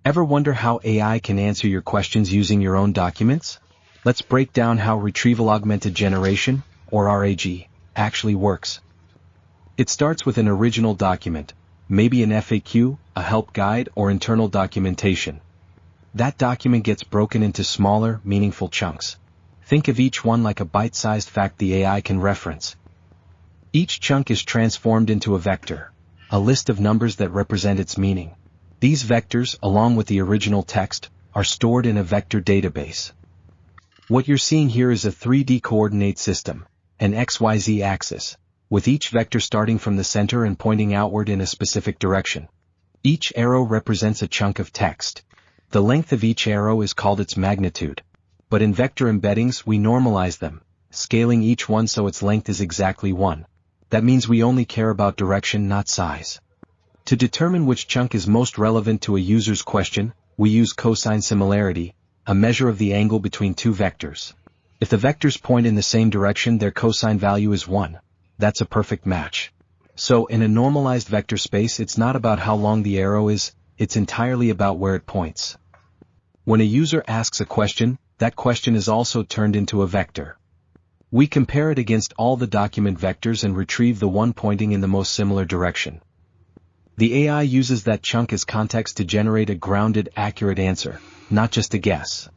Ever wonder how AI can answer your questions using your own documents? Let's break down how Retrieval Augmented Generation, or RAG, actually works. It starts with an original document, maybe an FAQ, a help guide, or internal documentation. That document gets broken into smaller, meaningful chunks. Think of each one like a bite-sized fact the AI can reference. Each chunk is transformed into a vector, a list of numbers that represent its meaning. These vectors, along with the original text, are stored in a vector database. What you're seeing here is a 3D coordinate system, an XYZ axis, with each vector starting from the center and pointing outward in a specific direction. Each arrow represents a chunk of text. The length of each arrow is called its magnitude. But in vector embeddings we normalize them, scaling each one so its length is exactly 1. That means we only care about direction, not size. To determine which chunk is most relevant to a user's question, we use cosine similarity, a measure of the angle between two vectors. If the vectors point in the same direction, their cosine value is 1. That's a perfect match. So in a normalized vector space, it's not about how long the arrow is, it's entirely about where it points. When a user asks a question, that question is also turned into a vector. We compare it against all the document vectors and retrieve the one pointing in the most similar direction. The AI uses that chunk as context to generate a grounded, accurate answer, not just a guess.